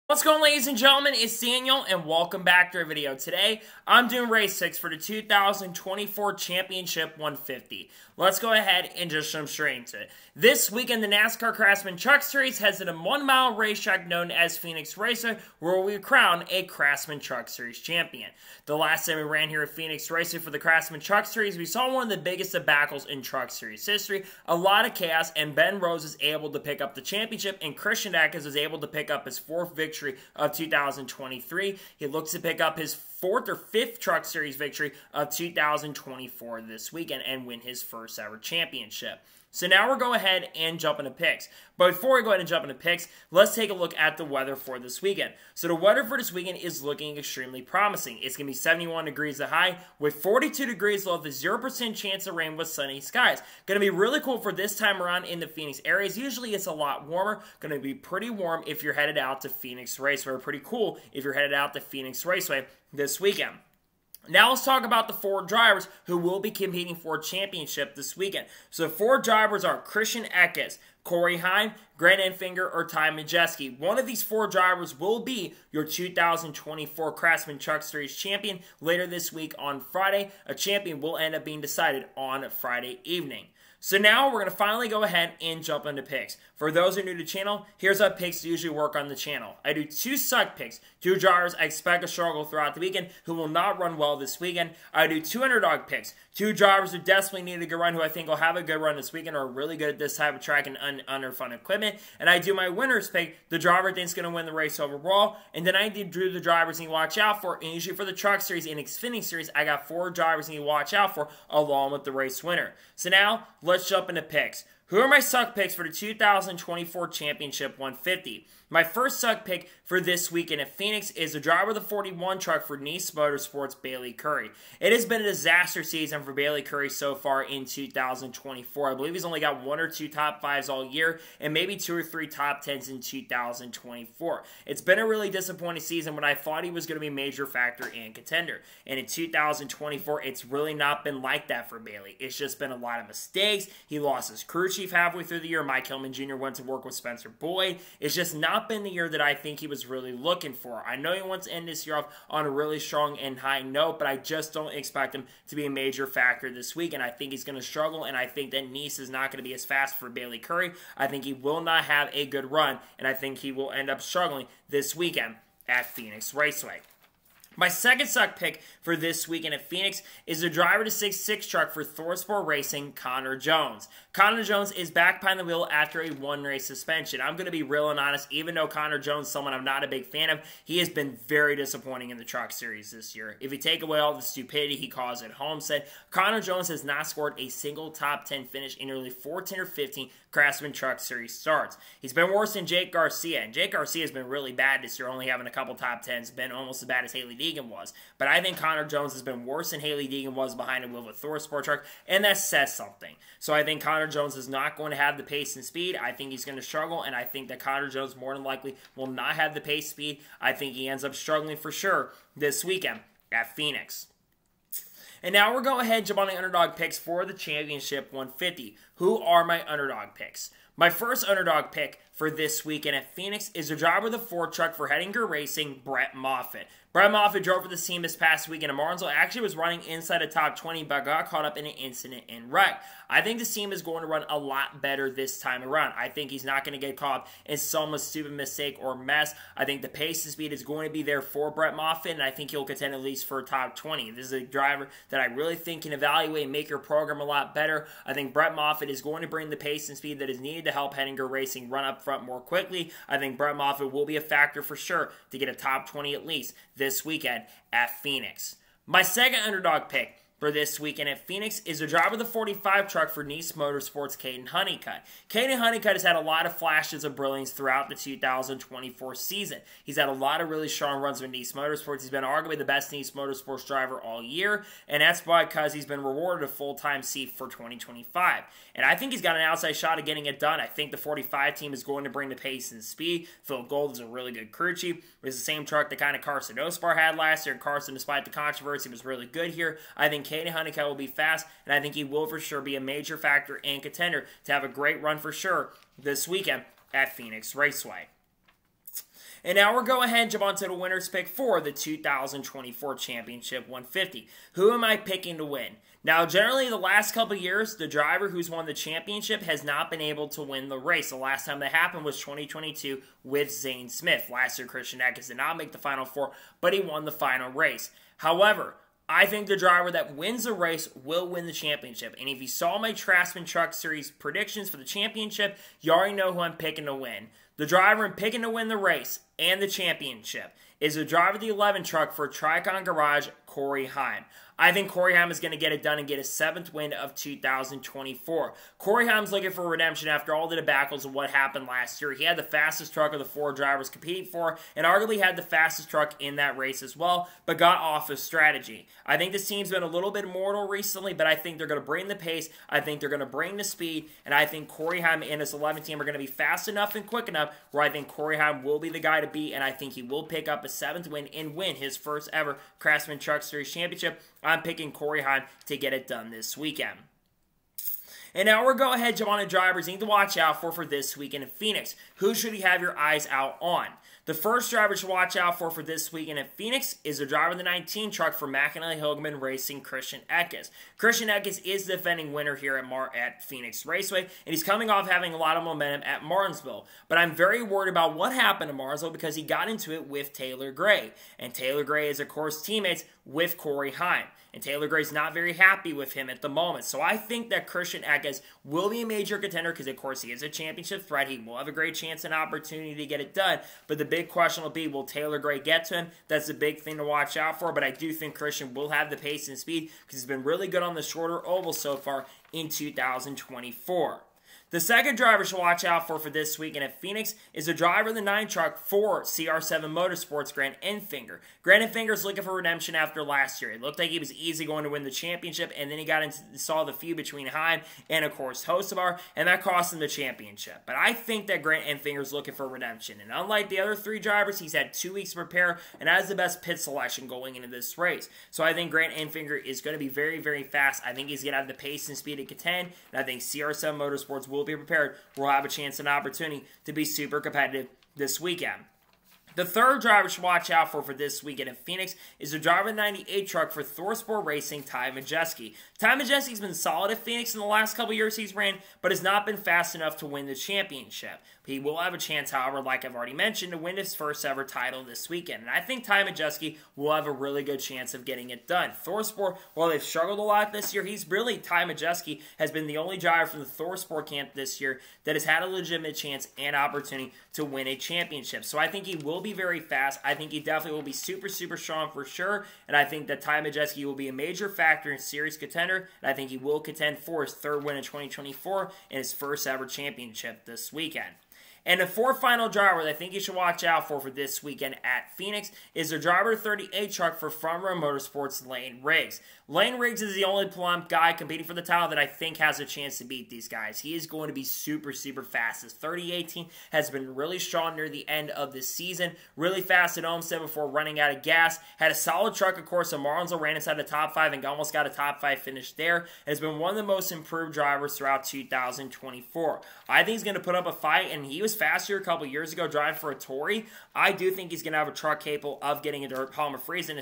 What's going on, ladies and gentlemen? It's Daniel, and welcome back to our video. Today, I'm doing race 6 for the 2024 Championship 150. Let's go ahead and just jump straight into it. This weekend, the NASCAR Craftsman Truck Series has a 1-mile racetrack known as Phoenix Raceway, where we crown a Craftsman Truck Series champion. The last time we ran here at Phoenix Raceway for the Craftsman Truck Series, we saw one of the biggest debacles in Truck Series history, a lot of chaos, and Ben Rose was able to pick up the championship, and Christian Eckes was able to pick up his 4th victory of 2023. He looks to pick up his 4th or 5th Truck Series victory of 2024 this weekend and win his first ever championship. So now we'll go ahead and jump into picks. But before we go ahead and jump into picks, let's take a look at the weather for this weekend. So the weather for this weekend is looking extremely promising. It's going to be 71 degrees at high with 42 degrees low with a 0% chance of rain with sunny skies. Going to be really cool for this time around in the Phoenix areas. Usually it's a lot warmer. Going to be pretty warm if you're headed out to Phoenix Raceway. Or pretty cool if you're headed out to Phoenix Raceway this weekend. Now let's talk about the 4 drivers who will be competing for a championship this weekend. So the 4 drivers are Christian Eckes, Corey Heim, Grant Infinger, or Ty Majeski. One of these 4 drivers will be your 2024 Craftsman Truck Series champion later this week on Friday. A champion will end up being decided on Friday evening. So now we're going to finally go ahead and jump into picks. For those who are new to the channel, here's how picks usually work on the channel. I do 2 suck picks, 2 drivers I expect to struggle throughout the weekend who will not run well this weekend. I do 2 underdog picks, 2 drivers who desperately need a good run who I think will have a good run this weekend or are really good at this type of track and under fun equipment. And I do my winners pick, the driver I think is going to win the race overall. And then I do the drivers you need to watch out for. And usually for the Truck Series and Xfinity Series, I got 4 drivers you need to watch out for along with the race winner. So now let's jump into picks. Who are my suck picks for the 2024 Championship 150? My first suck pick for this weekend at Phoenix is the driver of the 41 truck for Nice Motorsports, Bailey Curry. It has been a disaster season for Bailey Curry so far in 2024. I believe he's only got 1 or 2 top 5s all year and maybe 2 or 3 top 10s in 2024. It's been a really disappointing season when I thought he was going to be a major factor and contender. And in 2024, it's really not been like that for Bailey. It's just been a lot of mistakes. He lost his crew chief halfway through the year. Mike Hillman Jr. went to work with Spencer Boyd. It's just not been the year that I think he was really looking for. I know he wants to end this year off on a really strong and high note, but I just don't expect him to be a major factor this week, and I think he's going to struggle, and I think that Nice is not going to be as fast for Bailey Curry. I think he will not have a good run, and I think he will end up struggling this weekend at Phoenix Raceway. My second suck pick for this weekend at Phoenix is the driver to 6'6" truck for ThorSport Racing, Conor Jones. Conor Jones is back behind the wheel after a 1-race suspension. I'm going to be real and honest, even though Conor Jones is someone I'm not a big fan of, he has been very disappointing in the Truck Series this year. If you take away all the stupidity he caused at Homestead, Conor Jones has not scored a single top 10 finish in nearly 14 or 15 Craftsman Truck Series starts. He's been worse than Jake Garcia, and Jake Garcia has been really bad this year, only having a couple top 10s, been almost as bad as Hailie Deegan was. But I think Conor Jones has been worse than Hailie Deegan was behind the wheel of a ThorSport truck, and that says something. So I think Conor Jones is not going to have the pace and speed. I think he's going to struggle, and I think that Conor Jones more than likely will not have the pace speed. I think he ends up struggling for sure this weekend at Phoenix. And now we're going to go ahead and jump on the underdog picks for the Championship 150. Who are my underdog picks? My first underdog pick for this weekend at Phoenix is the driver of the Ford truck for Hettinger Racing, Brett Moffitt. Brett Moffitt drove for the team this past weekend in Martinsville. Actually was running inside the top 20, but got caught up in an incident and wreck. I think the team is going to run a lot better this time around. I think he's not going to get caught in some stupid mistake or mess. I think the pace and speed is going to be there for Brett Moffitt, and I think he'll contend at least for top 20. This is a driver that I really think can evaluate and make your program a lot better. I think Brett Moffitt is going to bring the pace and speed that is needed to help Hettinger Racing run up front more quickly. I think Brett Moffitt will be a factor for sure to get a top 20 at least this weekend at Phoenix. My second underdog pick for this weekend at Phoenix is the driver of the 45 truck for Nice Motorsports, Caden Honeycutt. Caden Honeycutt has had a lot of flashes of brilliance throughout the 2024 season. He's had a lot of really strong runs with Nice Motorsports. He's been arguably the best Nice Motorsports driver all year, and that's because he's been rewarded a full-time seat for 2025. And I think he's got an outside shot of getting it done. I think the 45 team is going to bring the pace and speed. Phil Gold is a really good crew chief. It's the same truck that kind of Carson Ospar had last year, and Carson, despite the controversy, was really good here. I think Caden Honeycutt will be fast, and I think he will for sure be a major factor and contender to have a great run for sure this weekend at Phoenix Raceway. And now we're going ahead and jump onto the winner's pick for the 2024 Championship 150. Who am I picking to win? Now, generally, the last couple of years, the driver who's won the championship has not been able to win the race. The last time that happened was 2022 with Zane Smith. Last year, Christian Eckes did not make the Final Four, but he won the final race. However, I think the driver that wins the race will win the championship. And if you saw my Trassman Truck Series predictions for the championship, you already know who I'm picking to win. The driver I'm picking to win the race and the championship is the driver of the 11 truck for Tricon Garage, Corey Heim. I think Corey Heim is going to get it done and get his 7th win of 2024. Corey Heim's looking for redemption after all the debacles of what happened last year. He had the fastest truck of the 4 drivers competing for, and arguably had the fastest truck in that race as well, but got off his strategy. I think this team's been a little bit mortal recently, but I think they're going to bring the pace, I think they're going to bring the speed, and I think Corey Heim and his 11 team are going to be fast enough and quick enough where I think Corey Heim will be the guy to beat, and I think he will pick up a 7th win and win his first ever Craftsman Truck Series Championship. I'm picking Corey Heim to get it done this weekend. And now we're going to go ahead and jump on the drivers you need to watch out for this weekend in Phoenix. Who should you have your eyes out on? The first driver to watch out for this weekend in Phoenix is the driver of the 19 truck for McAnally Hilgeman Racing, Christian Eckes. Christian Eckes is the defending winner here at Phoenix Raceway, and he's coming off having a lot of momentum at Martinsville. But I'm very worried about what happened at Martinsville because he got into it with Taylor Gray. And Taylor Gray is, of course, teammates with Corey Heim. And Taylor Gray's not very happy with him at the moment. So I think that Christian Eckes will be a major contender because, of course, he is a championship threat. He will have a great chance and opportunity to get it done. But the big question will be, will Taylor Gray get to him? That's the big thing to watch out for. But I do think Christian will have the pace and speed because he's been really good on the shorter oval so far in 2024. The second driver to watch out for this weekend at Phoenix is the driver of the 9 truck for CR7 Motorsports, Grant Infinger. Grant Infinger's looking for redemption after last year. It looked like he was easy going to win the championship, and then he saw the feud between Heim and, of course, Hocevar, and that cost him the championship. But I think that Grant Infinger's looking for redemption, and unlike the other 3 drivers, he's had 2 weeks to prepare and has the best pit selection going into this race. So I think Grant Infinger is going to be very, very fast. I think he's going to have the pace and speed to contend, and I think CR7 Motorsports will be prepared. We'll have a chance and opportunity to be super competitive this weekend. The third driver to watch out for this weekend in Phoenix is the driver of the 98 truck for Thorsport Racing, Ty Majeski. Ty Majeski's been solid at Phoenix in the last couple years he's ran, but has not been fast enough to win the championship. He will have a chance, however, like I've already mentioned, to win his first ever title this weekend. And I think Ty Majeski will have a really good chance of getting it done. Thorsport, while they've struggled a lot this year, Ty Majeski has been the only driver from the Thorsport camp this year that has had a legitimate chance and opportunity to win a championship. So I think he will be very fast. I think he definitely will be super, super strong for sure. And I think that Ty Majeski will be a major factor in series contender. And I think he will contend for his 3rd win in 2024 and his first ever championship this weekend. And the fourth final driver that I think you should watch out for this weekend at Phoenix is the driver 38 truck for Front Row Motorsports, Lane Riggs. Lane Riggs is the only plump guy competing for the title that I think has a chance to beat these guys. He is going to be super, super fast. His 3018 has been really strong near the end of the season. Really fast at Homestead before running out of gas. Had a solid truck, of course, at Martinsville, ran inside the top 5 and almost got a top 5 finish there. And has been one of the most improved drivers throughout 2024. I think he's going to put up a fight, and he was faster a couple years ago driving for a Tory. I do think he's going to have a truck capable of getting a dirt Palmer Friesen,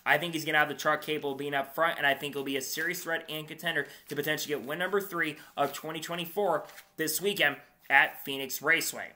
I think he's going to have the truck capable of being up front, and I think he'll be a serious threat and contender to potentially get win number 3 of 2024 this weekend at Phoenix Raceway.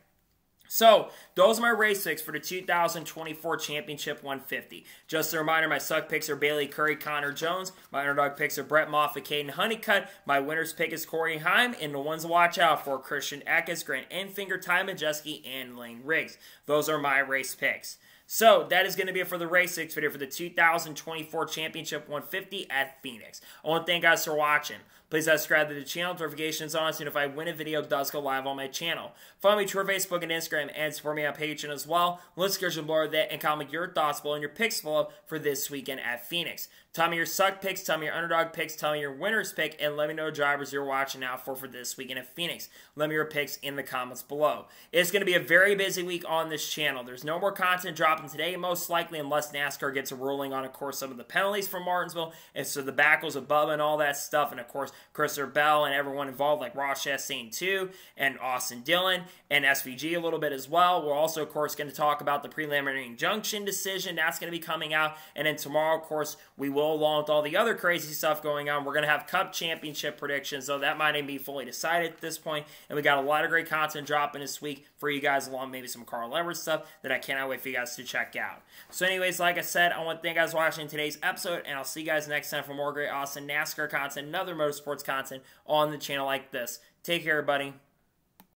So, those are my race picks for the 2024 Championship 150. Just a reminder, my suck picks are Bailey Curry, Conor Jones. My underdog picks are Brett Moffitt, Caden Honeycutt. My winner's pick is Corey Heim. And the ones to watch out for, Christian Eckes, Grant Infinger, Ty Majeski, and Lane Riggs. Those are my race picks. So, that is going to be it for the race picks video for the 2024 Championship 150 at Phoenix. I want to thank you guys for watching. Please subscribe to the channel, notifications on, so if I win a video, it does go live on my channel. Follow me to Facebook and Instagram, and support me on Patreon as well. Let's get below that and comment your thoughts below and your picks below for this weekend at Phoenix. Tell me your suck picks, tell me your underdog picks, tell me your winner's pick, and let me know drivers you're watching out for this weekend at Phoenix. Let me your picks in the comments below. It's going to be a very busy week on this channel. There's no more content dropping today, most likely, unless NASCAR gets a ruling on, of course, some of the penalties from Martinsville, and so the backles of Bubba and all that stuff, and of course, Christopher Bell and everyone involved, like Ross Chastain too, and Austin Dillon, and SVG a little bit as well. We're also, of course, going to talk about the preliminary injunction decision. That's going to be coming out. And then tomorrow, of course, we will, along with all the other crazy stuff going on, we're going to have Cup Championship predictions, though that might even be fully decided at this point. And we got a lot of great content dropping this week for you guys, along maybe some Carl Edwards stuff that I cannot wait for you guys to check out. So anyways, like I said, I want to thank you guys for watching today's episode, and I'll see you guys next time for more great, awesome NASCAR content and other motorsports content on the channel like this. Take care, everybody.